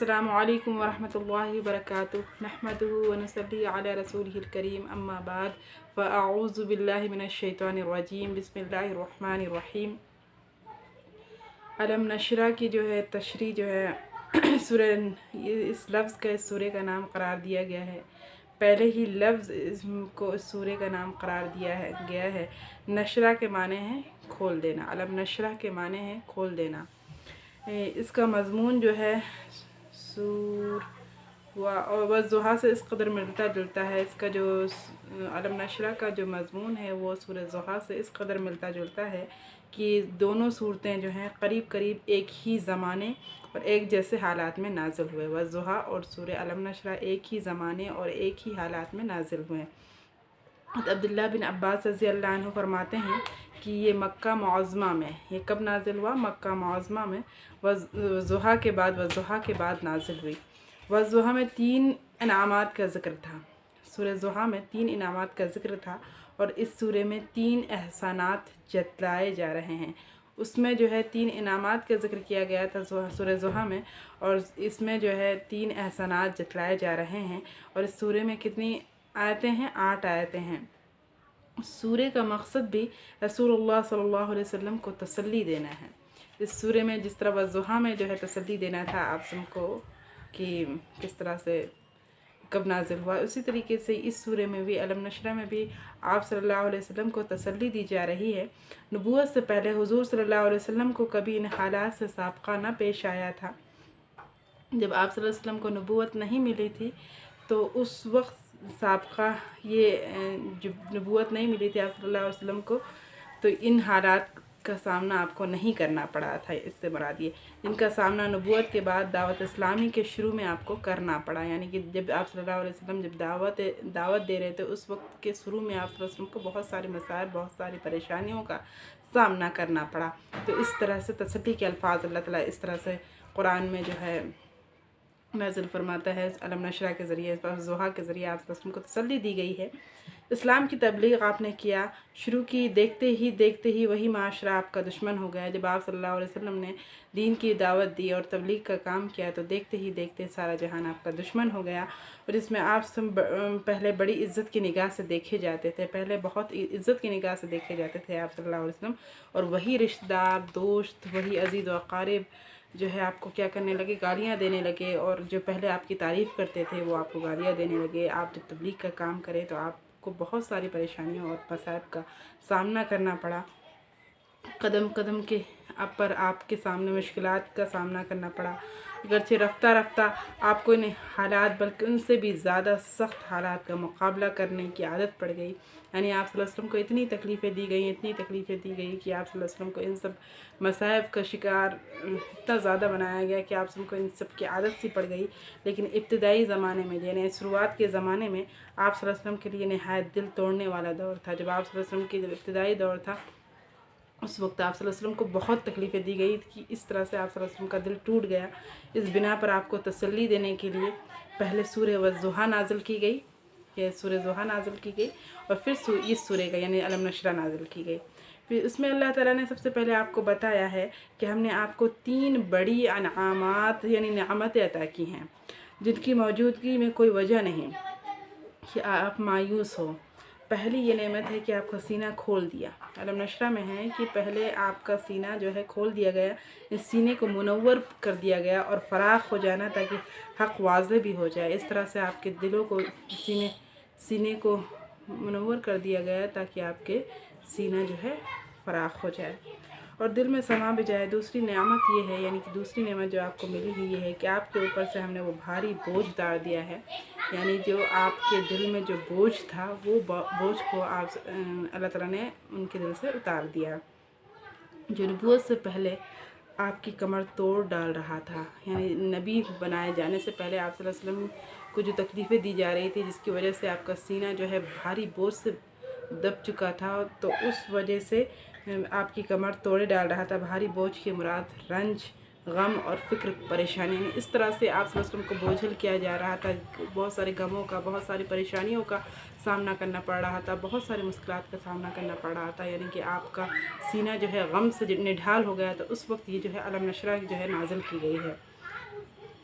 السلام علیکم ورحمۃ اللہ وبرکاتہ نحمدہ ونصلی علی رسولہ الکریم اما بعد فاعوذ باللہ من الشیطان الرجیم بسم اللہ الرحمن الرحیم۔ علم نشرہ کی جو ہے تشریح جو ہے سورہ اس لفظ کا اس سورہ کا نام قرار دیا گیا ہے۔ پہلے ہی لفظ کو اس سورہ کا نام قرار دیا گیا ہے۔ نشرہ کے معنی ہے کھول دینا، علم نشرہ کے معنی ہے کھول دینا۔ اس کا مضمون جو ہے والضحیٰ سے اس قدر ملتا جلتا ہے۔ اس کا جو علم نشرہ کا جو مضمون ہے وہ سورہ ضحیٰ سے اس قدر ملتا جلتا ہے کہ دونوں صورتیں جو ہیں قریب قریب ایک ہی زمانے اور ایک جیسے حالات میں نازل ہوئے۔ والضحیٰ اور سورہ علم نشرہ ایک ہی زمانے اور ایک ہی حالات میں نازل ہوئے۔ عبداللہ بن عباس رضی اللہ عنہ فرماتے ہیں کہ یہ مکہ معظمہ میں، یہ کب نازل ہوا؟ مکہ معظمہ میں، والضحیٰ کے بعد نازل ہوئی۔ والضحیٰ میں 3 انعامات کا ذکر تھا۔ سورہ ضحیٰ میں 3 انعامات کا ذکر تھا اور اس سورہ میں 3 احسانات جتلائے جا رہے ہیں۔ اس میں جو ہے 3 انعامات کا ذکر کیا گیا تھا سورہ ضحیٰ میں، اور اس میں جو ہے 3 احسانات جتلائے جا رہے ہیں۔ اور اس سورہ میں کتنی آیتیں ہیں؟ 8 آیتیں ہیں۔ سورہ کا مقصد بھی رسول اللہ صلی اللہ علیہ وسلم کو تسلی دینا ہے۔ اس سورہ میں جس طرح والضحیٰ میں جو ہے تسلی دینا تھا آپ سب کو کہ کس طرح سے کب نازل ہوا، اسی طریقے سے اس سورہ میں بھی علم نشرہ میں بھی آپ صلی اللہ علیہ وسلم کو تسلی دی جا رہی ہے۔ نبوت سے پہلے حضور صلی اللہ علیہ وسلم کو کبھی ان حالات سے سابقہ نہ پیش آیا تھا۔ جب آپ صلی اللہ علیہ وسلم کو نبوت نہیں ملی تھی تو اس وقت سابقہ یہ جب نبوت نہیں ملی تھی آپ صلی اللہ علیہ وسلم کو تو ان حالات کا سامنا آپ کو نہیں کرنا پڑا تھا۔ اس سے مراد یہ جن کا سامنا نبوت کے بعد دعوت اسلامی کے شروع میں آپ کو کرنا پڑا، یعنی کہ جب آپ صلی اللہ علیہ وسلم جب دعوت دے رہے تھے اس وقت کے شروع میں آپ صلی اللہ علیہ وسلم کو بہت سارے مسائل، بہت ساری پریشانیوں کا سامنا کرنا پڑا۔ تو اس طرح سے تسلی کے الفاظ اللہ تعالیٰ اس طرح سے قرآن میں جو ہے نازل فرماتا ہے۔ علم نشرہ کے ذریعے، ضحیٰ کے ذریعے آپ صلی اللہ علیہ وسلم کو تسلی دی گئی ہے۔ اسلام کی تبلیغ آپ نے کیا شروع کی، دیکھتے ہی وہی معاشرہ آپ کا دشمن ہو گیا۔ جب آپ صلی اللہ علیہ وسلم نے دین کی دعوت دی اور تبلیغ کا کام کیا تو دیکھتے ہی سارا جہان آپ کا دشمن ہو گیا، اور اس میں آپ سب پہلے بڑی عزت کی نگاہ سے دیکھے جاتے تھے، پہلے بہت عزت کی نگاہ سے دیکھے جاتے تھے آپ صلی اللہ علیہ وسلم، اور وہی رشتہ دار، دوست، وہی عزیز و اقارب جو ہے آپ کو کیا کرنے لگے؟ گالیاں دینے لگے، اور جو پہلے آپ کی تعریف کرتے تھے وہ آپ کو گالیاں دینے لگے۔ آپ جب تبلیغ کا کام کرے تو آپ کو بہت ساری پریشانیوں اور مصائب کا سامنا کرنا پڑا۔ قدم قدم کے پر آپ کے سامنے مشکلات کا سامنا کرنا پڑا، اگرچہ رفتہ رفتہ آپ کو ان حالات بلکہ ان سے بھی زیادہ سخت حالات کا مقابلہ کرنے کی عادت پڑ گئی۔ یعنی آپ صلی اللہ علیہ وسلم کو اتنی تکلیفیں دی گئیں کہ آپ صلی اللہ علیہ وسلم کو ان سب مصائب کا شکار اتنا زیادہ بنایا گیا کہ آپ سب کو ان سب کی عادت سی پڑ گئی۔ لیکن ابتدائی زمانے میں، یعنی شروعات کے زمانے میں آپ صلی اللہ علیہ وسلم کے لیے نہایت دل توڑنے والا دور تھا۔ جب آپ صلی اللہ علیہ وسلم کی ابتدائی دور تھا اس وقت آپ صلی اللہ علیہ وسلم کو بہت تکلیفیں دی گئی کہ اس طرح سے آپ صلی اللہ علیہ وسلم کا دل ٹوٹ گیا۔ اس بنا پر آپ کو تسلی دینے کے لیے پہلے سورہ والضحیٰ نازل کی گئی، اور پھر اس سورہ کا یعنی علم نشرہ نازل کی گئی۔ پھر اس میں اللہ تعالیٰ نے سب سے پہلے آپ کو بتایا ہے کہ ہم نے آپ کو 3 بڑی انعامات یعنی نعمتیں عطا کی ہیں جن کی موجودگی میں کوئی وجہ نہیں کہ آپ مایوس ہو۔ پہلی یہ نعمت ہے کہ آپ کا سینہ کھول دیا۔ علم نشرہ میں ہے کہ پہلے آپ کا سینہ جو ہے کھول دیا گیا، اس سینے کو منور کر دیا گیا اور فراخ ہو جانا تاکہ حق واضح بھی ہو جائے۔ اس طرح سے آپ کے دلوں کو سینے کو منور کر دیا گیا تاکہ آپ کے سینہ جو ہے فراخ ہو جائے اور دل میں سما بھی جائے۔ دوسری نعمت یہ ہے، یعنی کہ دوسری نعمت جو آپ کو ملی ہوئی یہ ہے کہ آپ کے اوپر سے ہم نے وہ بھاری بوجھ اتار دیا ہے، یعنی جو آپ کے دل میں جو بوجھ تھا وہ بوجھ کو اللہ تعالیٰ نے ان کے دل سے اتار دیا۔ جو نبوت سے پہلے آپ کی کمر توڑ ڈال رہا تھا، یعنی نبی بنائے جانے سے پہلے آپ صلی اللہ علیہ وسلم کو جو تکلیفیں دی جا رہی تھی جس کی وجہ سے آپ کا سینہ جو ہے بھاری بوجھ سے دب چکا تھا، تو اس وجہ سے آپ کی کمر توڑے ڈال رہا تھا۔ بھاری بوجھ کے مراد رنج، غم اور فکر، پریشانی، یعنی اس طرح سے آپ صلی اللہ علیہ وسلم کو بوجھل کیا جا رہا تھا۔ بہت سارے غموں کا، بہت ساری پریشانیوں کا سامنا کرنا پڑ رہا تھا، بہت سارے مشکلات کا سامنا کرنا پڑ رہا تھا، یعنی کہ آپ کا سینہ جو ہے غم سے نڈھال ہو گیا، تو اس وقت یہ جو ہے علم نشرہ جو ہے نازل کی گئی ہے۔